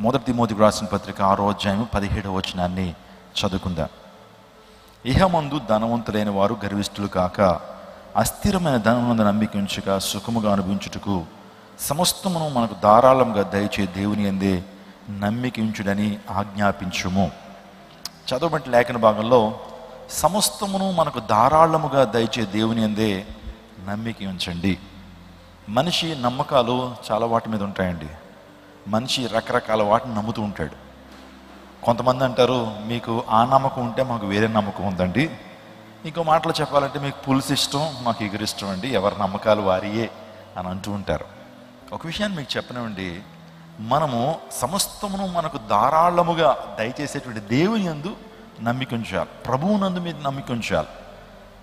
మొదటి తిమోతికి రాసిన పత్రిక 6వ అధ్యాయం 17వ వచనాన్ని చదువుకుందాం. ఇహమందు ధనవంతులైన వారు గర్విష్ఠులు కాక అస్థిరమైన ధనమునందు నమ్మిక ఉంచక సుఖముగా అనుభవించుటకు సమస్తమును మనకు ధారాళంగా దయచే దేవుని యందే నమ్మిక ఉంచుడని ఆజ్ఞాపించుము. చదవబట్టి లేఖన భాగంలో సమస్తమును మనకు ధారాళముగా దయచే దేవుని యందే నమ్మిక ఉంచండి. మనిషి నమ్మకాలు చాలా వాటి మీద ఉంటాయండి. మనిషి రకరకాల వాటిని నమ్ముతూ ఉంటాడు. కొంతమంది అంటారు, మీకు ఆ నమ్మకం ఉంటే మాకు వేరే నమ్మకం ఉందండి. ఇంకో మాటలు చెప్పాలంటే మీకు పులుసు ఇష్టం, మాకు ఎగురు ఇష్టం అండి, ఎవరి నమ్మకాలు వారియే అని అంటూ ఉంటారు. ఒక విషయాన్ని మీకు చెప్పనివ్వండి, మనము సమస్తమును మనకు ధారాళముగా దయచేసేటువంటి దేవుని యందు నమ్మిక ఉంచాలి, ప్రభువునందు మీద నమ్మిక ఉంచాలి.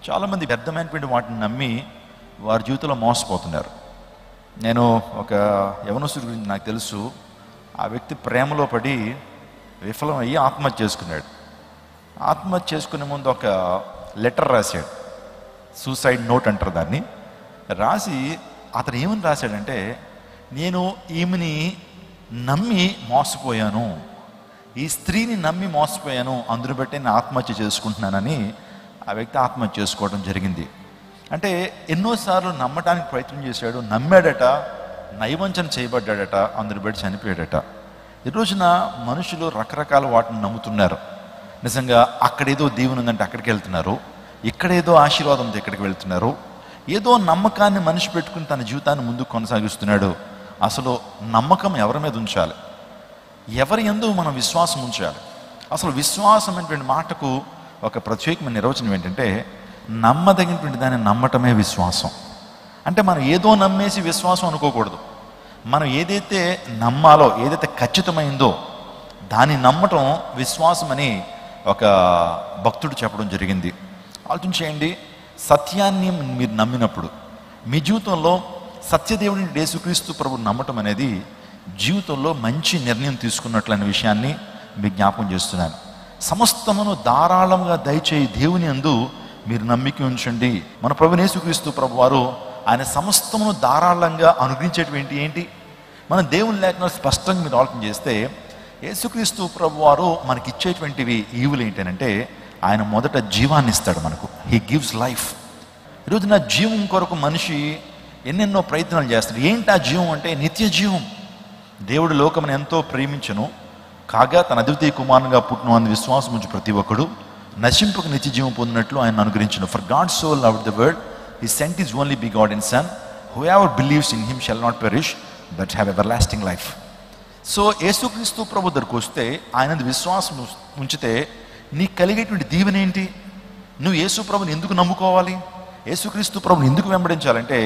చాలామంది వ్యర్థమైనటువంటి వాటిని నమ్మి వారి జీవితంలో మోసపోతున్నారు. నేను ఒక యవనస్తుడి గురించి నాకు తెలుసు. ఆ వ్యక్తి ప్రేమలో పడి విఫలం అయ్యి ఆత్మహత్య చేసుకున్నాడు. ఆత్మహత్య చేసుకునే ముందు ఒక లెటర్ రాశాడు, సూసైడ్ నోట్ అంటారు దాన్ని. రాసి అతను ఏమని రాశాడంటే, నేను ఈమెని నమ్మి మోసపోయాను, ఈ స్త్రీని నమ్మి మోసపోయాను, అందును బట్టి నేను ఆత్మహత్య చేసుకుంటున్నానని ఆ వ్యక్తి ఆత్మహత్య చేసుకోవడం జరిగింది. అంటే ఎన్నోసార్లు నమ్మటానికి ప్రయత్నం చేశాడు, నమ్మాడట, నైవంచన చేయబడ్డాడట, అందును బట్టి చనిపోయాడట. ఈ రోజున మనుషులు రకరకాల వాటిని నమ్ముతున్నారు. నిజంగా అక్కడేదో దీవెన ఉందంటే అక్కడికి వెళ్తున్నారు, ఇక్కడేదో ఆశీర్వాదం ఉంది ఇక్కడికి వెళ్తున్నారు. ఏదో నమ్మకాన్ని మనిషి పెట్టుకుని తన జీవితాన్ని ముందుకు కొనసాగిస్తున్నాడు. అసలు నమ్మకం ఎవరి మీద ఉంచాలి? ఎవరి యందు మనం విశ్వాసం ఉంచాలి? అసలు విశ్వాసం అనేటువంటి మాటకు ఒక ప్రత్యేకమైన నిర్వచనం ఏంటంటే, నమ్మదగినటువంటి దాన్ని నమ్మటమే విశ్వాసం. అంటే మనం ఏదో నమ్మేసి విశ్వాసం అనుకోకూడదు. మనం ఏదైతే నమ్మాలో, ఏదైతే ఖచ్చితమైందో దాన్ని నమ్మటం విశ్వాసం అని ఒక భక్తుడు చెప్పడం జరిగింది. ఆలోచన చేయండి, సత్యాన్ని మీరు నమ్మినప్పుడు మీ జీవితంలో సత్యదేవుని యేసుక్రీస్తు ప్రభువు నమ్మటం అనేది జీవితంలో మంచి నిర్ణయం తీసుకున్నట్లనే విషయాన్ని మీకు జ్ఞాపకం చేస్తున్నాను. సమస్తమును ధారాళంగా దయచేయి దేవుని యందు మీరు నమ్మిక ఉంచండి. మన ప్రభువు యేసుక్రీస్తు ప్రభువారు ఆయన సమస్తమును ధారాళంగా అనుగ్రహించేటువంటి ఏంటి? మన దేవుని లేఖనాలు స్పష్టంగా మీరు ఆలోచన చేస్తే, యేసుక్రీస్తు ప్రభువారు మనకి ఇచ్చేటువంటివి ఈవులు ఏంటంటే, ఆయన మొదట జీవాన్ని ఇస్తాడు మనకు. He gives life. ఈరోజు నా జీవం కొరకు మనిషి ఎన్నెన్నో ప్రయత్నాలు చేస్తాడు. ఏంటి ఆ జీవం అంటే? నిత్య జీవం. దేవుడు లోకమును ఎంతో ప్రేమించను కాగా తన అద్వితీయ కుమారునిగా పుట్టిన అందు విశ్వాసం ఉంచి ప్రతి ఒక్కడు నశింపక నిత్య జీవం పొందినట్లు ఆయన అనుగ్రహించను. For God so loved the world, he sent his only begotten son, whoever believes in him shall not perish but have everlasting life. So Yesukristu ప్రభు దగ్గరకు వస్తే, ఆయన విశ్వాసం ఉంచితే నీకు కలిగేటువంటి దీవెన ఏంటి? నువ్వు యేసు ప్రభుని ఎందుకు నమ్ముకోవాలి? యేసుక్రీస్తు ప్రభుని ఎందుకు వెంబడించాలంటే,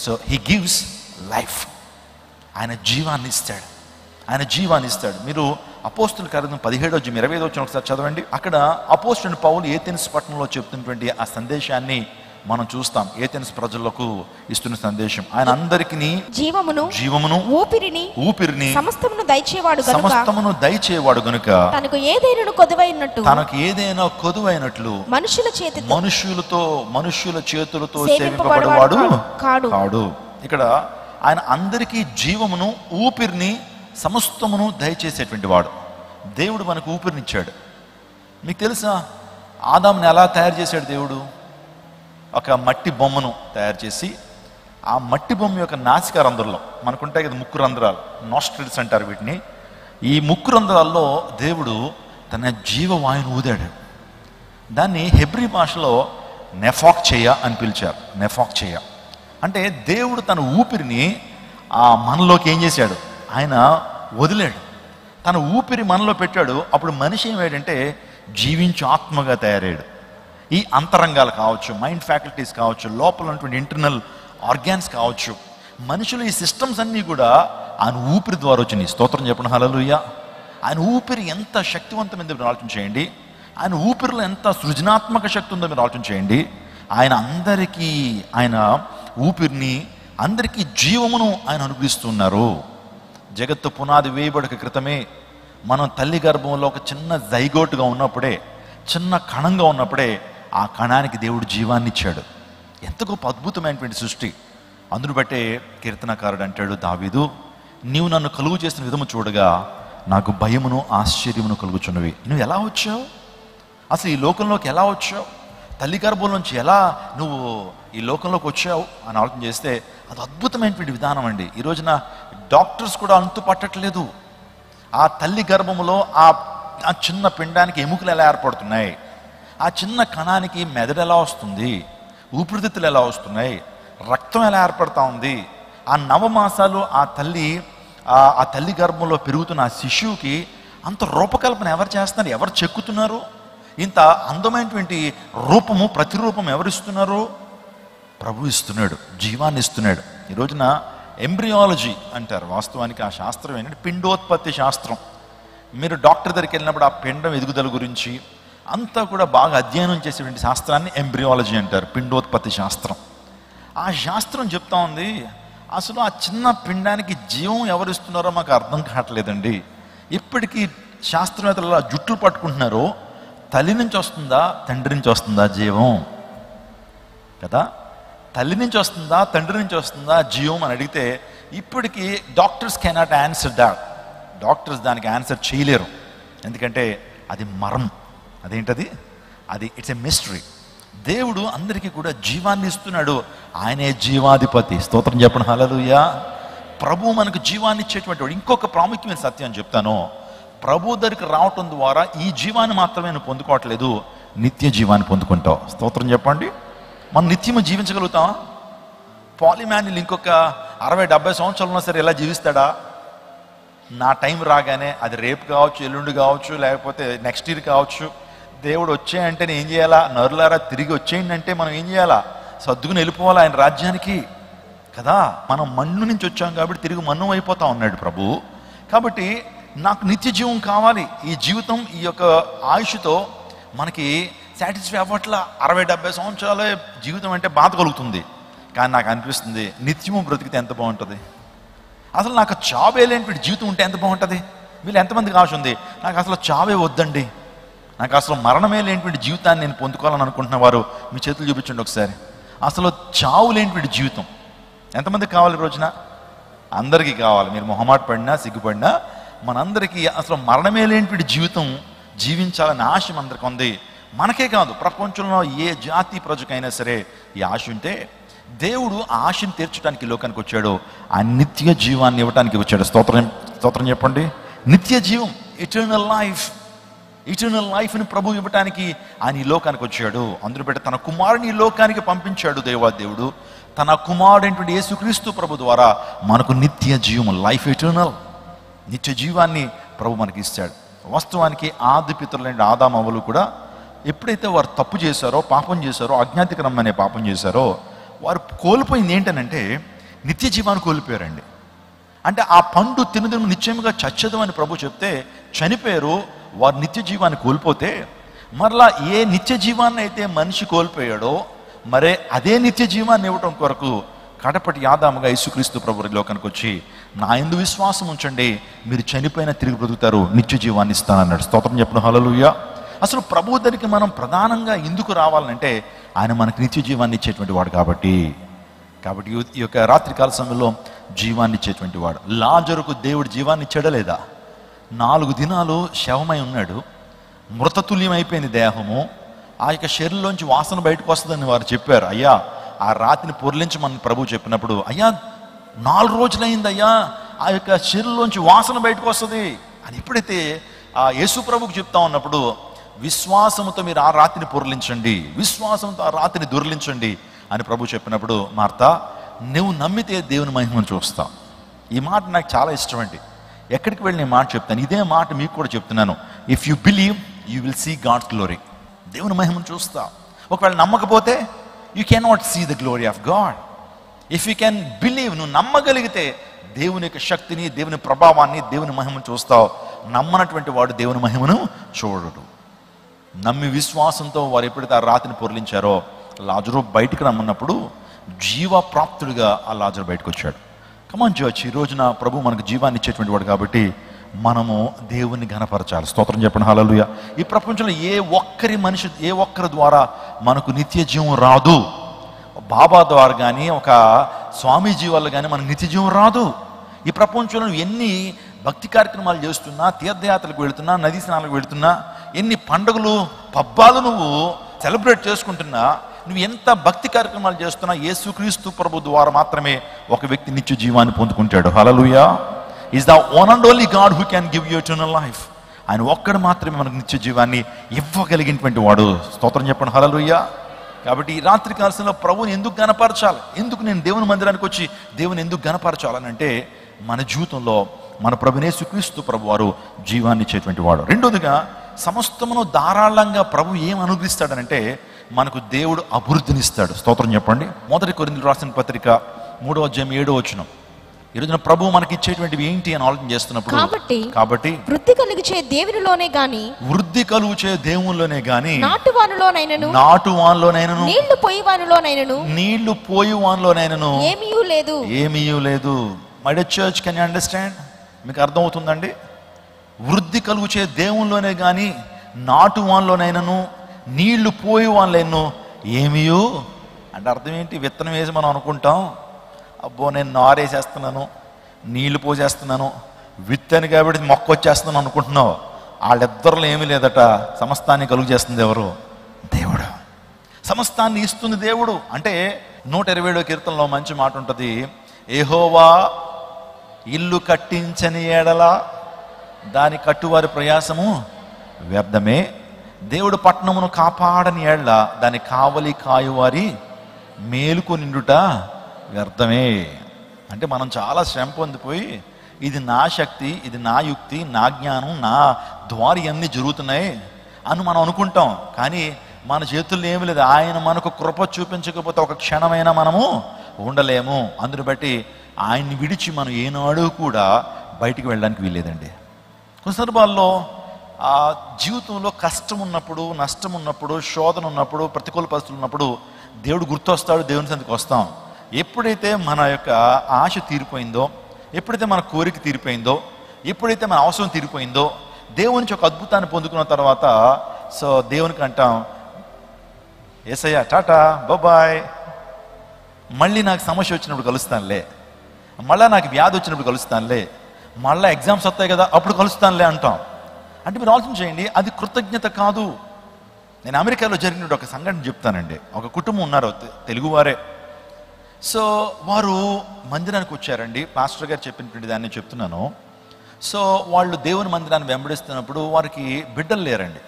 సో హీ గివ్స్ లైఫ్. ఆయన జీవాన్ని ఇస్తాడు, ఆయన జీవాన్ని ఇస్తాడు. మీరు అపోస్తుల కార్యం 17:25 ఒకసారి చదవండి. అక్కడ అపోస్తులుడైన పౌలు ఏథెన్స్ పట్టణంలో చెప్తున్నటువంటి ఆ సందేశాన్ని మనం చూస్తాం. ఏథెన్స్ ప్రజలకు ఇస్తున్న సందేశం, ఆయన అందరికీ జీవమును ఊపిరిని సమస్తమును దయచేవాడు గనుక తనకు ఏదైనా కొదువైనట్లు మనుషుల చేతులతో సేవింపబడేవాడు కాడు. ఇక్కడ ఆయన అందరికీ జీవమును ఊపిరిని సమస్తమును దయచేసేటువంటి వాడు. దేవుడు మనకు ఊపిరినిచ్చాడు. మీకు తెలుసా, ఆదాముని ఎలా తయారు చేశాడు దేవుడు? ఒక మట్టి బొమ్మను తయారు చేసి, ఆ మట్టి బొమ్మ యొక్క నాసికా రంధ్రంలో, మనకుంటాయి కదా ముక్కు రంధ్రాలు, నాస్ట్రిల్స్ అంటారు వీటిని. ఈ ముక్కు రంధ్రాల్లో దేవుడు తన జీవవాయువును ఊదాడు. దాన్ని హెబ్రీ భాషలో నెఫాక్ చేయ అని పిలిచారు. నెఫాక్ చేయ అంటే దేవుడు తన ఊపిరిని ఆ మనలోకి ఏం చేశాడు? ఆయన వదిలాడు. తన ఊపిరి మనలో పెట్టాడు. అప్పుడు మనిషి ఏమయ్యాడంటే జీవించు ఆత్మగా తయారయ్యాడు. ఈ అంతరంగాలు కావచ్చు, మైండ్ ఫ్యాకల్టీస్ కావచ్చు, లోపల ఉన్నటువంటి ఇంటర్నల్ ఆర్గాన్స్ కావచ్చు, మనుషులు ఈ సిస్టమ్స్ అన్నీ కూడా ఆయన ఊపిరి ద్వారా వచ్చినాయి. స్తోత్రం చెప్పండి, హల్లెలూయా. ఆయన ఊపిరి ఎంత శక్తివంతమైందో మీరు ఆలోచన చేయండి. ఆయన ఊపిరిలో ఎంత సృజనాత్మక శక్తి ఉందో మీరు ఆలోచన చేయండి. ఆయన ఊపిరిని అందరికీ జీవమును ఆయన అనుగ్రహిస్తున్నారు. జగత్తు పునాది వేయబడక క్రితమే మనం తల్లి గర్భంలో ఒక చిన్న జైగోటుగా ఉన్నప్పుడే, చిన్న కణంగా ఉన్నప్పుడే ఆ కణానికి దేవుడు జీవాన్ని ఇచ్చాడు. ఎంత గొప్ప అద్భుతమైనటువంటి సృష్టి. అందును బట్టే కీర్తనకారుడు అంటాడు దావీదు, నీవు నన్ను కలుగు చేసిన విధము చూడగా నాకు భయమును ఆశ్చర్యమును కలుగుచున్నవి. నువ్వు ఎలా వచ్చావు, అసలు ఈ లోకంలోకి ఎలా వచ్చావు, తల్లి గర్భం నుంచి ఎలా నువ్వు ఈ లోకంలోకి వచ్చావు అని ఆలోచన చేస్తే అది అద్భుతమైనటువంటి విధానం అండి. ఈ రోజున డాక్టర్స్ కూడా అంతు పట్టట్లేదు. ఆ తల్లి గర్భములో ఆ చిన్న పిండానికి ఎముకలు ఎలా ఏర్పడుతున్నాయి, ఆ చిన్న కణానికి మెదడు ఎలా వస్తుంది, ఊపిరితిత్తులు ఎలా వస్తున్నాయి, రక్తం ఎలా ఏర్పడతా ఉంది, ఆ నవమాసాలు ఆ తల్లి గర్భంలో పెరుగుతున్న ఆ శిశువుకి అంత రూపకల్పన ఎవరు చేస్తున్నారు, ఎవరు చెక్కుతున్నారు, ఇంత అందమైనటువంటి రూపము ప్రతిరూపం ఎవరిస్తున్నారు? ప్రభు ఇస్తున్నాడు, జీవాన్ని ఇస్తున్నాడు. ఈ రోజున ఎంబ్రియాలజీ అంటారు. వాస్తవానికి ఆ శాస్త్రం ఏంటంటే పిండోత్పత్తి శాస్త్రం. మీరు డాక్టర్ దగ్గరికి వెళ్ళినప్పుడు ఆ పిండం ఎదుగుదల గురించి అంతా కూడా బాగా అధ్యయనం చేసేటువంటి శాస్త్రాన్ని ఎంబ్రియాలజీ అంటారు, పిండోత్పత్తి శాస్త్రం. ఆ శాస్త్రం చెప్తా ఉంది, అసలు ఆ చిన్న పిండానికి జీవం ఎవరిస్తున్నారో మాకు అర్థం కావట్లేదండి. ఇప్పటికీ శాస్త్రవేత్తలు ఆ జుట్లు పట్టుకుంటున్నారో తల్లి నుంచి వస్తుందా తండ్రి నుంచి వస్తుందా జీవం కదా, తల్లి నుంచి వస్తుందా తండ్రి నుంచి వస్తుందా జీవం అని అడిగితే ఇప్పటికీ doctors cannot answer that. Doctors దానికి ఆన్సర్ చేయలేరు, ఎందుకంటే అది మరం. అదేంటది? అది ఇట్స్ ఎ మిస్టరీ. దేవుడు అందరికీ కూడా జీవాన్ని ఇస్తున్నాడు, ఆయనే జీవాధిపతి. స్తోత్రం చెప్పండి హల్లెలూయా. ప్రభు మనకు జీవాన్ని ఇచ్చేటువంటి వాడు. ఇంకొక ప్రాముఖ్యమైన సత్యం చెప్తాను. ప్రభు దగ్గరికి రావటం ద్వారా ఈ జీవాన్ని మాత్రమే నువ్వు పొందుకోవట్లేదు, నిత్య జీవాన్ని పొందుకుంటావు. స్తోత్రం చెప్పండి. మనం నిత్యము జీవించగలుగుతామా? పాలిమాన్యులు ఇంకొక 60-70 సంవత్సరాలు ఉన్నా సరే ఎలా జీవిస్తాడా? నా టైం రాగానే, అది రేపు కావచ్చు, ఎల్లుండి కావచ్చు, లేకపోతే నెక్స్ట్ ఇయర్ కావచ్చు, దేవుడు వచ్చేయంటే నేను ఏం చేయాలా? నరులారా తిరిగి వచ్చేయండి అంటే మనం ఏం చేయాలా? సర్దుకుని వెళ్ళిపోవాలి ఆయన రాజ్యానికి కదా. మనం మన్ను నుంచి వచ్చాం కాబట్టి తిరిగి మన్ను అయిపోతా ఉన్నాడు ప్రభు. కాబట్టి నాకు నిత్య జీవం కావాలి. ఈ జీవితం, ఈ యొక్క ఆయుష్తో మనకి సాటిస్ఫై అవ్వట్లా. 60-70 సంవత్సరాలే జీవితం అంటే బాధ కలుగుతుంది. కానీ నాకు అనిపిస్తుంది నిత్యము బ్రతికితే ఎంత బాగుంటుంది. అసలు నాకు చావే లేనిటువంటి జీవితం ఉంటే ఎంత బాగుంటుంది. వీళ్ళు ఎంతమందికి ఆశ ఉంది, నాకు అసలు చావే వద్దండి, నాకు అసలు మరణమే లేనిటువంటి జీవితాన్ని నేను పొందుకోవాలని అనుకుంటున్న వారు మీ చేతులు చూపించండి ఒకసారి. అసలు చావు లేనిటువంటి జీవితం ఎంతమందికి కావాలి ఈ రోజున? అందరికీ కావాలి. మీరు మొహమాట పడినా సిగ్గుపడినా మనందరికీ అసలు మరణమే లేనిటువంటి జీవితం జీవించాలని ఆశ అందరికి ఉంది. మనకే కాదు, ప్రపంచంలో ఏ జాతి ప్రజకైనా సరే ఈ ఆశ ఉంటే దేవుడు ఆ ఆశను తీర్చడానికి లోకానికి వచ్చాడు. ఆ నిత్య జీవాన్ని ఇవ్వడానికి వచ్చాడు. స్తోత్రం చెప్పండి. నిత్య జీవం, ఇటర్నల్ లైఫ్ని ప్రభు ఇవ్వటానికి ఆయన ఈ లోకానికి వచ్చాడు. అందులో పెట్టి తన కుమారుని ఈ లోకానికి పంపించాడు దేవుడు. తన కుమారుడైనటువంటి యేసుక్రీస్తు ప్రభు ద్వారా మనకు నిత్య జీవం, లైఫ్ ఎటర్నల్, నిత్య జీవాన్ని ప్రభు మనకి ఇస్తాడు. వాస్తవానికి ఆది పితరులైన ఆదాము అవ్వలు కూడా ఎప్పుడైతే వారు తప్పు చేశారో, పాపం చేశారో, అజ్ఞాతికరం అనే పాపం చేశారో, వారు కోల్పోయింది ఏంటనంటే నిత్య జీవాన్ని కోల్పోయారండి. అంటే ఆ పండు తినదిన నిశ్చయముగా చచ్చదు అని ప్రభు చెప్తే చనిపోయారు. వారు నిత్య జీవాన్ని కోల్పోతే మరలా ఏ నిత్య జీవాన్ని అయితే మనిషి కోల్పోయాడో మరే అదే నిత్య జీవాన్ని ఇవ్వటం కొరకు కడపటి ఆదాముగా యేసుక్రీస్తు ప్రభు లోకానికి వచ్చి నా యందు విశ్వాసం ఉంచండి, మీరు చనిపోయినా తిరిగి బ్రతుకుతారు, నిత్య జీవాన్ని ఇస్తానన్నాడు. స్తోత్రం చెప్పండి హల్లెలూయా. అసలు ప్రభు దగ్గరికి మనం ప్రధానంగా ఎందుకు రావాలంటే ఆయన మనకు నిత్య జీవాన్ని ఇచ్చేటువంటి వాడు కాబట్టి ఈ యొక్క రాత్రికాల సమయంలో జీవాన్ని ఇచ్చేటువంటి వాడు. లాజరుకు దేవుడు జీవాన్ని ఇచ్చాడా లేదా? 4 దినాలు శవమై ఉన్నాడు, మృతతుల్యం అయిపోయింది దేహము. ఆ యొక్క శరీరంలోంచి వాసన బయటకు వస్తుందని వారు చెప్పారు. అయ్యా ఆ రాతిని పొర్లించమని ప్రభు చెప్పినప్పుడు, అయ్యా 4 రోజులైంది అయ్యా, ఆ యొక్క శరీరంలోంచి వాసన బయటకు వస్తుంది అని ఎప్పుడైతే ఆ యేసు ప్రభుకు చెప్తా ఉన్నప్పుడు, విశ్వాసముతో మీరు ఆ రాతిని పొర్లించండి, విశ్వాసంతో ఆ రాతిని దొర్లించండి అని ప్రభు చెప్పినప్పుడు, మార్తా నువ్వు నమ్మితే దేవుని మహిమను చూస్తావు. ఈ మాట నాకు చాలా ఇష్టం అండి. ఎక్కడికి వెళ్ళి నేను మాట చెప్తాను, ఇదే మాట మీకు కూడా చెప్తున్నాను. If you believe you will see God's glory. దేవుని మహిమను చూస్తావు. ఒకవేళ నమ్మకపోతే you cannot see the glory of God. If you can believe, నువ్వు నమ్మగలిగితే దేవుని యొక్క శక్తిని, దేవుని ప్రభావాన్ని, దేవుని మహిమను చూస్తావు. నమ్మనటువంటి వాడు దేవుని మహిమను చూడడు. నమ్మి విశ్వాసంతో వారు ఎప్పుడైతే ఆ రాతిని పొర్లించారో, లాజరు బయటికి రమ్మన్నప్పుడు జీవప్రాప్తుడిగా ఆ లాజరు బయటకు వచ్చాడు. కమాన్ చర్చ్, ఈ రోజున ప్రభు మనకు జీవాన్ని ఇచ్చేటువంటి వాడు కాబట్టి మనము దేవుని ఘనపరచాలి. స్తోత్రం చెప్పండి హల్లెలూయా. ఈ ప్రపంచంలో ఏ ఒక్కరి ద్వారా మనకు నిత్య జీవం రాదు. బాబా ద్వారా కానీ ఒక స్వామీజీ వల్ల కానీ మనకు నిత్యజీవం రాదు. ఈ ప్రపంచంలో నువ్వు ఎన్ని భక్తి కార్యక్రమాలు చేస్తున్నా, తీర్థయాత్రలకు వెళుతున్నా, నదీ స్నానాలకు వెళుతున్నా, ఎన్ని పండుగలు పబ్బాలు నువ్వు సెలబ్రేట్ చేసుకుంటున్నా, నువ్వు ఎంత భక్తి కార్యక్రమాలు చేస్తున్నా, యేసుక్రీస్తు ప్రభు ద్వారా మాత్రమే ఒక వ్యక్తి నిత్య జీవాన్ని పొందుకుంటాడు. Hallelujah. Is the one and only God who can give you eternal life. ఆయన ఒక్కడు మాత్రమే మనకు నిత్య జీవాన్ని ఇవ్వగలిగినటువంటి వాడు. స్తోత్రం చెప్పండి. హల్లెలూయా. కాబట్టి ఈ రాత్రి కాలంలో ప్రభువుని ఎందుకు గణపరచాలి, ఎందుకు నేను దేవుని మందిరానికి వచ్చి దేవుని ఎందుకు గణపరచాలని అంటే, మన జీవితంలో మన ప్రభువైన యేసుక్రీస్తు ప్రభు వారు జీవాన్ని ఇచ్చేటువంటి వాడు. రెండోదిగా సమస్తమును ధారాళంగా ప్రభు ఏం అనుగ్రహిస్తాడనంటే, మనకు దేవుడు అభివృద్ధినిస్తాడు. స్తోత్రం చెప్పండి. 1 కొరింథీయులకు రాసిన పత్రిక 3వ అధ్యాయం 7వ వచనం. ఈ రోజున ప్రభు మనకి ఇచ్చేటువంటివి ఏంటి అని ఆలోచన చేస్తున్నప్పుడు, కాబట్టి వృద్ధి కలుగుచే దేవునిలోనే గాని, వృద్ధి కలుగుచే దేవునిలోనే గాని, నాటువానిలోనైనను నీళ్లు పోయి వానిలోనైనను ఏమీ లేదు. My dear church, can you understand? మీకు అర్థమవుతుందండి? వృద్ధి కలుగుచే దేవునిలోనే గాని, నాటు వానిలోనైనను, నీళ్లు పోయి వానిలోనైనను ఏమీ అంటే అర్థం ఏంటి? విత్తనం వేసి మనం అనుకుంటాం, అబ్బో నేను నారేసేస్తున్నాను, నీళ్లు పోసేస్తున్నాను, విత్తని కాబట్టి మొక్క వచ్చేస్తున్నాను అనుకుంటున్నావు. వాళ్ళిద్దరిలో ఏమీ లేదట. సమస్తాన్ని కలుగు చేస్తుంది ఎవరు? దేవుడు. సమస్తాన్ని ఇస్తుంది దేవుడు. అంటే 127వ కీర్తనలో మంచి మాట ఉంటుంది, యెహోవా ఇల్లు కట్టించని ఎడల దాని కట్టువారి ప్రయాసము వ్యర్థమే, దేవుడు పట్టణమును కాపాడని ఎడల దాని కావలి కాయువారి మేలుకు నిండుట వ్యర్థమే. అంటే మనం చాలా శ్రమ పొందిపోయి, ఇది నా శక్తి, ఇది నా యుక్తి, నా జ్ఞానం, నా ద్వారా ఇవన్నీ జరుగుతున్నాయి అని మనం అనుకుంటాం. కానీ మన చేతుల్లో ఏమి లేదు. ఆయన మనకు కృప చూపించకపోతే ఒక క్షణమైనా మనము ఉండలేము. అందుని బట్టి ఆయన్ని విడిచి మనం ఏనాడు కూడా బయటికి వెళ్ళడానికి వీల్లేదండి. కొన్ని సందర్భాల్లో ఆ జీవితంలో కష్టం ఉన్నప్పుడు, నష్టం ఉన్నప్పుడు, శోధన ఉన్నప్పుడు, ప్రతికూల పరిస్థితులు ఉన్నప్పుడు దేవుడు గుర్తొస్తాడు. దేవుని సన్నిధికి వస్తాం. ఎప్పుడైతే మన యొక్క ఆశ తీరిపోయిందో, ఎప్పుడైతే మన కోరిక తీరిపోయిందో, ఎప్పుడైతే మన అవసరం తీరిపోయిందో, దేవుని నుంచి ఒక అద్భుతాన్ని పొందుకున్న తర్వాత సో దేవునికి అంటాం, యేసయ్య టాటా బాబాయ్, మళ్ళీ నాకు సమస్య వచ్చినప్పుడు కలుస్తానులే, మళ్ళీ నాకు వ్యాధి వచ్చినప్పుడు కలుస్తానులే, మళ్ళీ ఎగ్జామ్స్ వస్తాయి కదా అప్పుడు కలుస్తానులే అంటాం. అంటే మీరు ఆలోచన చేయండి, అది కృతజ్ఞత కాదు. నేను అమెరికాలో జరిగిన ఒక సంఘటన చెప్తానండి. ఒక కుటుంబం ఉన్నారు, తెలుగువారే. సో వారు మందిరానికి వచ్చారండి. పాస్టర్ గారు చెప్పినటువంటి దాన్ని చెప్తున్నాను. సో వాళ్ళు దేవుని మందిరాన్ని వెంబడిస్తున్నప్పుడు వారికి బిడ్డలు లేరండి.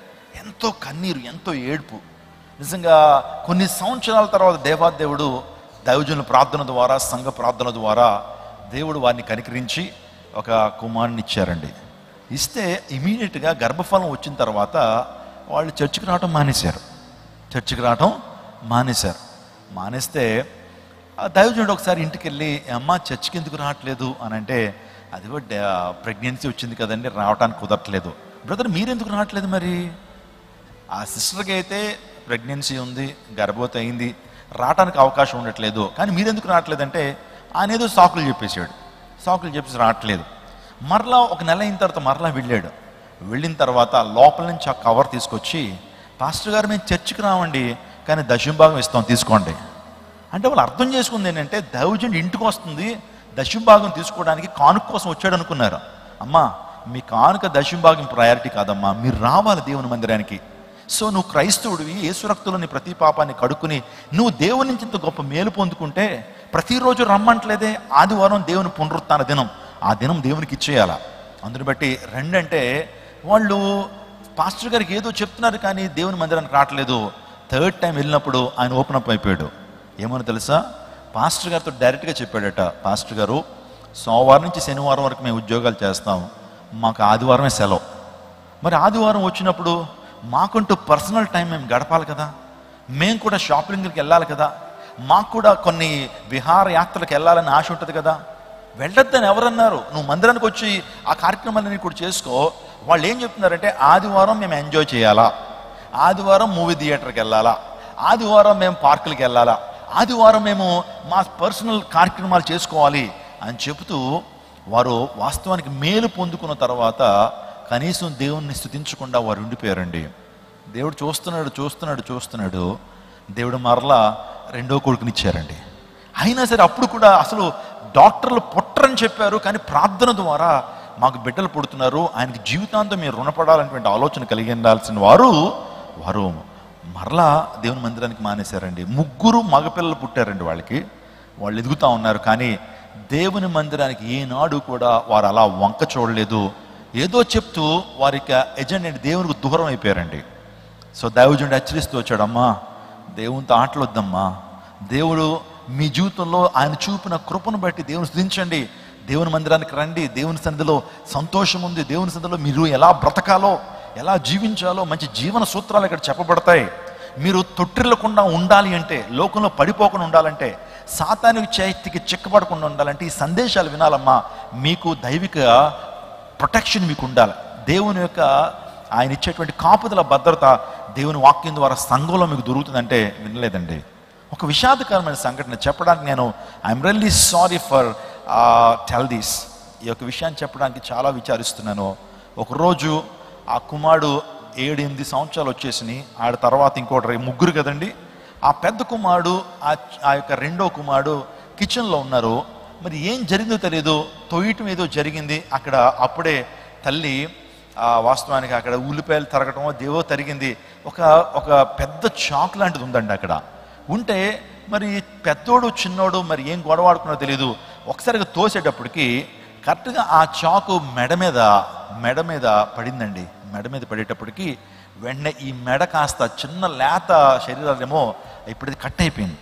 ఎంతో కన్నీరు, ఎంతో ఏడుపు. నిజంగా కొన్ని సంవత్సరాల తర్వాత దేవాదేవుడు దైవజనుల ప్రార్థన ద్వారా, సంఘ ప్రార్థన ద్వారా దేవుడు వారిని కనికరించి ఒక కుమారుని ఇచ్చారండి. ఇస్తే ఇమీడియట్గా గర్భఫలం వచ్చిన తర్వాత వాళ్ళు చర్చికి రావటం మానేస్తే ఆ దైవజనుడు ఒకసారి ఇంటికి వెళ్ళి, అమ్మ చర్చికి ఎందుకు రావట్లేదు అని అంటే, అది ప్రెగ్నెన్సీ వచ్చింది కదండి, రావడానికి కుదరట్లేదు. బ్రదర్ మీరెందుకు రావట్లేదు? మరి ఆ సిస్టర్కి అయితే ప్రెగ్నెన్సీ ఉంది, గర్భవతి అయింది, రావడానికి అవకాశం ఉండట్లేదు, కానీ మీరెందుకు రావట్లేదంటే ఆయన ఏదో సాకులు చెప్పేసి రావట్లేదు. మరలా ఒక నెల అయిన తర్వాత మరలా వెళ్ళిన తర్వాత లోపల నుంచి ఆ కవర్ తీసుకొచ్చి, పాస్టర్ గారు మేము చర్చికి రావండి, కానీ దశంభాగం ఇస్తాం తీసుకోండి అంటే, వాళ్ళు అర్థం చేసుకుంది ఏంటంటే, దైవజనుడు ఇంటికి వస్తుంది దశంభాగం తీసుకోవడానికి కానుక కోసం వచ్చాడు అనుకున్నారు. అమ్మా మీ కానుక దశంభాగం ప్రయారిటీ కాదమ్మా, మీరు రావాలి దేవుని మందిరానికి. సో నువ్వు క్రైస్తవుడివి, యేసు రక్తంలోని ప్రతి పాపాన్ని కడుక్కుని నువ్వు దేవుని నుంచి ఇంత గొప్ప మేలు పొందుకుంటే ప్రతిరోజు రమ్మంటలేదే. ఆదివారం దేవుని పునరుత్థాన దినం, ఆ దినం దేవునికి ఇచ్చేయాల. అందుని బట్టి రెండంటే వాళ్ళు పాస్టర్ గారికి ఏదో చెప్తున్నారు కానీ దేవుని మందిరానికి రావట్లేదు. థర్డ్ టైం వెళ్ళినప్పుడు ఆయన ఓపెన్ అప్ అయిపోయాడు. ఏమని తెలుసా? పాస్టర్ గారితో డైరెక్ట్గా చెప్పాడట, పాస్టర్ గారు సోమవారం నుంచి శనివారం వరకు మేము ఉద్యోగాలు చేస్తాం, మాకు ఆదివారమే సెలవు. మరి ఆదివారం వచ్చినప్పుడు మాకంటూ పర్సనల్ టైం మేము గడపాలి కదా, మేము కూడా షాపింగ్కి వెళ్ళాలి కదా, మాకు కూడా కొన్ని విహార యాత్రలకు వెళ్ళాలని ఆశ ఉంటుంది కదా. వెళ్ళొద్దని ఎవరన్నారు? నువ్వు మందిరానికి వచ్చి ఆ కార్యక్రమాలన్నీ కూడా చేసుకో. వాళ్ళు ఏం చెప్తున్నారంటే, ఆదివారం మేము ఎంజాయ్ చేయాలా, ఆదివారం మూవీ థియేటర్కి వెళ్ళాలా, ఆదివారం మేము పార్కులకి వెళ్ళాలా, ఆదివారం మేము మా పర్సనల్ కార్యక్రమాలు చేసుకోవాలి అని చెబుతూ వారు వాస్తవానికి మేలు పొందుకున్న తర్వాత కనీసం దేవుణ్ణి స్తుతించకుండా వారు ఉండిపోయారండి. దేవుడు చూస్తున్నాడు. దేవుడు మరలా రెండో కొడుకుని ఇచ్చారండి. అయినా సరే అప్పుడు కూడా అసలు డాక్టర్లు పుట్టరని చెప్పారు, కానీ ప్రార్థన ద్వారా మాకు బిడ్డలు పుడుతున్నారు, ఆయనకి జీవితాంతం మీరు రుణపడాలనేటువంటి ఆలోచన కలిగి ఉండాల్సిన వారు మరలా దేవుని మందిరానికి మానేశారండి. 3 మగపిల్లలు పుట్టారండి వాళ్ళకి. వాళ్ళు ఎదుగుతూ ఉన్నారు, కానీ దేవుని మందిరానికి ఏనాడు కూడా వారు అలా వంక చూడలేదు. ఏదో చెప్తూ వారికి ఎజెండా దేవునికి దూరం అయిపోయారండి. సో దైవజనుడు హెచ్చరిస్తూ వచ్చాడు, అమ్మా దేవునితో ఆటలొద్దమ్మా, దేవుడు మీ జీవితంలో ఆయన చూపిన కృపను బట్టి దేవుని స్తుతించండి, దేవుని మందిరానికి రండి, దేవుని సన్నిధిలో సంతోషం ఉంది, దేవుని సన్నిధిలో మీరు ఎలా బ్రతకాలో ఎలా జీవించాలో మంచి జీవన సూత్రాలు ఇక్కడ చెప్పబడతాయి. మీరు తొట్టిల్లకుండా ఉండాలి అంటే, లోకంలో పడిపోకుండా ఉండాలంటే, సాతాను చేతికి చిక్కబడకుండా ఉండాలంటే ఈ సందేశాలు వినాలమ్మా. మీకు దైవిక ప్రొటెక్షన్ మీకు ఉండాలి, దేవుని యొక్క ఆయన ఇచ్చేటువంటి కాపుదల భద్రత దేవుని వాక్యం ద్వారా సంఘంలో మీకు దొరుకుతుందంటే వినలేదండి. ఒక విషాదకరమైన సంఘటన చెప్పడానికి నేను I'm really sorry for tell this. ఈ యొక్క విషయాన్ని చెప్పడానికి చాలా విచారిస్తున్నాను. ఒకరోజు ఆ కుమారుడు 7-8 సంవత్సరాలు వచ్చేసినాయి. ఆడ తర్వాత ఇంకోటి 3 కదండి. ఆ పెద్ద కుమారుడు ఆ యొక్క రెండో కుమారుడు కిచెన్లో ఉన్నారు. మరి ఏం జరిగిందో తెలియదు, తొయ్యటం ఏదో జరిగింది అక్కడ. అప్పుడే తల్లి వాస్తవానికి అక్కడ ఉల్లిపాయలు తరగటం దేవో తరిగింది. ఒక పెద్ద చాక్ లాంటిది ఉందండి అక్కడ. ఉంటే మరి పెద్దోడు చిన్నోడు మరి ఏం గొడవాడుకున్నో తెలియదు. ఒకసారిగా తోసేటప్పటికి కరెక్ట్గా ఆ చాకు మెడ మీద పడిందండి. మెడ మీద పడేటప్పటికి వెంటనే ఈ మెడ కాస్త చిన్న లేత శరీరాలేమో ఇప్పుడైతే కట్ అయిపోయింది.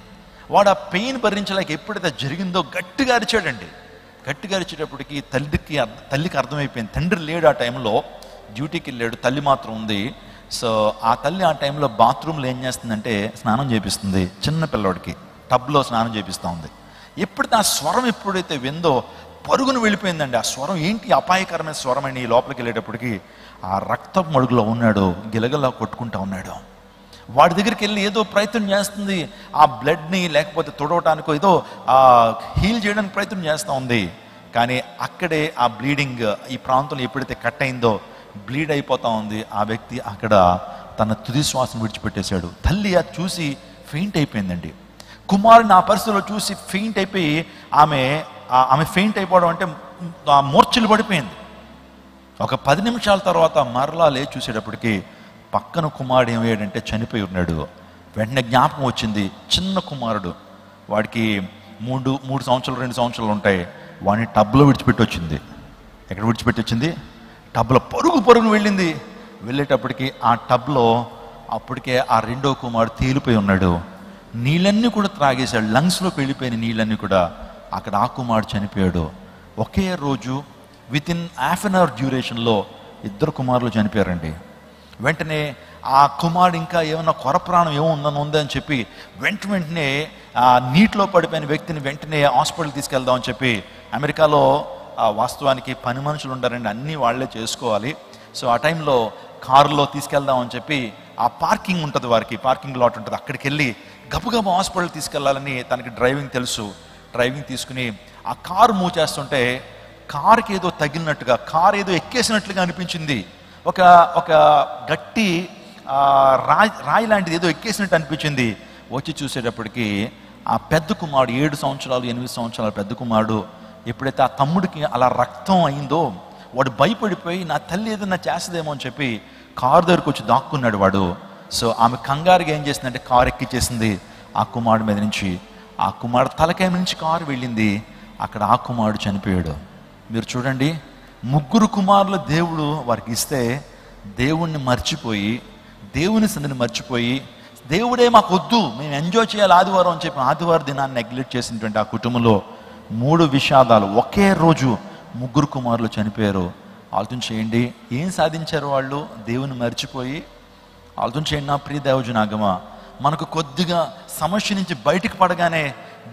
వాడు ఆ పెయిన్ భరించలేక ఎప్పుడైతే జరిగిందో గట్టిగా అరిచాడండి. గట్టిగా అరిచేటప్పటికి తల్లికి అర్థమైపోయింది. తండ్రి లేడు ఆ టైంలో, డ్యూటీకి వెళ్ళాడు, తల్లి మాత్రం ఉంది. సో ఆ తల్లి ఆ టైంలో బాత్రూంలో ఏం చేస్తుందంటే స్నానం చేపిస్తుంది. చిన్న పిల్లోడికి టబ్లో స్నానం చేపిస్తూ ఉంది. ఎప్పుడైతే ఆ స్వరం ఎప్పుడైతే విందో పరుగును వెళ్ళిపోయిందండి. ఆ స్వరం ఏంటి అపాయకరమైన స్వరం అని లోపలికి వెళ్ళేటప్పటికి ఆ రక్తపు మడుగులో ఉన్నాడు, గిలగలా కొట్టుకుంటా ఉన్నాడు. వాడి దగ్గరికి వెళ్ళి ఏదో ప్రయత్నం చేస్తుంది, ఆ బ్లడ్ని లేకపోతే తొడవటానికో ఏదో హీల్ చేయడానికి ప్రయత్నం చేస్తూ ఉంది. కానీ అక్కడే ఆ బ్లీడింగ్ ఈ ప్రాంతంలో ఎప్పుడైతే కట్ అయిందో బ్లీడ్ అయిపోతా ఉంది. ఆ వ్యక్తి అక్కడ తన తుది శ్వాసను విడిచిపెట్టేశాడు. తల్లి అది చూసి ఫెయింట్ అయిపోయిందండి. కుమారుని ఆ పరిస్థితిలో చూసి ఫెయింట్ అయిపోయి ఆమె ఫెయింట్ అయిపోవడం అంటే మూర్ఛలు పడిపోయింది. ఒక 10 నిమిషాల తర్వాత మరలా లేచి చూసేటప్పటికి పక్కన కుమారుడు ఏమయ్యాడంటే చనిపోయి ఉన్నాడు. వెంటనే జ్ఞాపకం వచ్చింది, చిన్న కుమారుడు, వాడికి 3 సంవత్సరాలు 2 సంవత్సరాలు ఉంటాయి. వాడిని టబ్లో విడిచిపెట్టి వచ్చింది. ఎక్కడ విడిచిపెట్టి వచ్చింది? టబ్లో పరుగును వెళ్ళింది. వెళ్ళేటప్పటికి ఆ టబ్లో అప్పటికే ఆ రెండో కుమారుడు తేలిపోయి ఉన్నాడు. నీళ్ళన్నీ కూడా త్రాగేశాడు, లంగ్స్లోకి వెళ్ళిపోయిన నీళ్ళన్నీ కూడా. అక్కడ ఆ కుమారుడు చనిపోయాడు. ఒకే రోజు వితిన్ హాఫ్ అన్ అవర్ డ్యూరేషన్లో 2 కుమారులు చనిపోయారండి. వెంటనే ఆ కుమారుడు ఇంకా ఏమన్నా కొరప్రాణం ఉందని చెప్పి వెంటనే ఆ నీటిలో పడిపోయిన వ్యక్తిని వెంటనే హాస్పిటల్ తీసుకెళ్దామని చెప్పి, అమెరికాలో వాస్తవానికి పని మనుషులు ఉంటారండి, అన్నీ వాళ్ళే చేసుకోవాలి. సో ఆ టైంలో కారులో తీసుకెళ్దామని చెప్పి ఆ పార్కింగ్ ఉంటుంది, వారికి పార్కింగ్ లాట్ ఉంటుంది, అక్కడికి వెళ్ళి గబగబా హాస్పిటల్ తీసుకెళ్లాలని తనకి డ్రైవింగ్ తెలుసు. డ్రైవింగ్ తీసుకుని ఆ కారు మూవ్ చేస్తుంటే కారుకి ఏదో తగిలినట్టుగా, కారు ఏదో ఎక్కేసినట్లుగా అనిపించింది. ఒక గట్టి రాయి లాంటిది ఏదో ఎక్కేసినట్టు అనిపించింది. వచ్చి చూసేటప్పటికి ఆ పెద్ద కుమారుడు 7 సంవత్సరాలు 8 సంవత్సరాల పెద్ద కుమారుడు ఎప్పుడైతే ఆ తమ్ముడికి అలా రక్తం అయిందో వాడు భయపడిపోయి నా తల్లి ఏదన్నా చేస్తుందేమో అని చెప్పి కారు దగ్గరికి వచ్చి దాక్కున్నాడు వాడు. సో ఆమె కంగారుగా ఏం చేసిందంటే కారు ఎక్కిచ్చేసింది ఆ కుమారుడు మీద నుంచి. ఆ కుమారుడు తలకాయ నుంచి కారు వెళ్ళింది. అక్కడ ఆ కుమారుడు చనిపోయాడు. మీరు చూడండి, 3 కుమారులు దేవుడు వారికి ఇస్తే దేవుణ్ణి మర్చిపోయి, దేవుని సంధిని మర్చిపోయి, దేవుడే మాకు వద్దు, మేము ఎంజాయ్ చేయాలి ఆదివారం అని చెప్పి ఆదివారం దినాన్ని నెగ్లెక్ట్ చేసినటువంటి ఆ కుటుంబంలో 3 విషాదాలు ఒకే రోజు 3 కుమారులు చనిపోయారు. ఆలోచన చేయండి, ఏం సాధించారు వాళ్ళు? దేవుని మర్చిపోయి. ఆలోచన చేయండి నా ప్రియ దైవజనాగమ, మనకు కొద్దిగా సమస్య నుంచి బయటికి పడగానే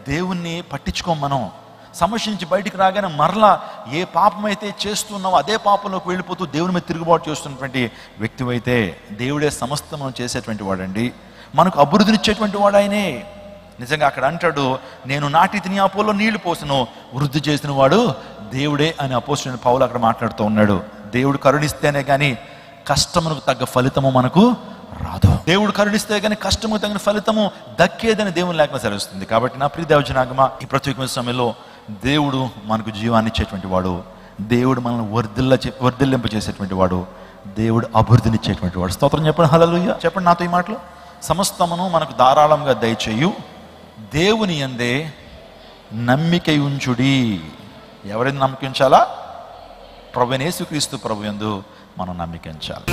దేవుణ్ణి పట్టించుకోం. మనం సమస్య నుంచి బయటికి రాగానే మరలా ఏ పాపం అయితే చేస్తున్నావో అదే పాపంలోకి వెళ్ళిపోతూ దేవుని మీద తిరుగుబాటు చేస్తున్నటువంటి వ్యక్తివైతే దేవుడే సమస్తము చేసేటువంటి వాడండి. మనకు అభివృద్ధినిచ్చేటువంటి వాడు ఆయనే. నిజంగా అక్కడ అంటాడు, నేను నాటితిని అపోలో నీళ్లు పోసను, వృద్ధి చేసిన వాడు దేవుడే అని అపోస్తలుడైన పౌలు అక్కడ మాట్లాడుతూ ఉన్నాడు. దేవుడు కరుణిస్తేనే కానీ కష్టమునకు తగ్గ ఫలితము మనకు రాదు. దేవుడు కరుణిస్తే కానీ కష్టము తగిన ఫలితము దక్కేదని దేవుని లేఖనం సెలవిస్తుంది. కాబట్టి నా ప్రియ దేవజనాగమా, ఈ ప్రత్యేకమైన సమయంలో దేవుడు మనకు జీవాన్ని ఇచ్చేటువంటి వాడు, దేవుడు మనల్ని వర్ధిల్లింప చేసేటువంటి వాడు, దేవుడు అభివృద్ధినిచ్చేటువంటి వాడు. స్తోత్రం చెప్పండి, హల్లెలూయా చెప్పండి నాతో ఈ మాటలు. సమస్తమును మనకు ధారాళంగా దయచేయు దేవుని యందే నమ్మిక ఉంచుడి. ఎవరైనా నమ్మకించాలా? ప్రభువైన యేసుక్రీస్తు ప్రభు యందు మనం నమ్మిక ఉంచాలి.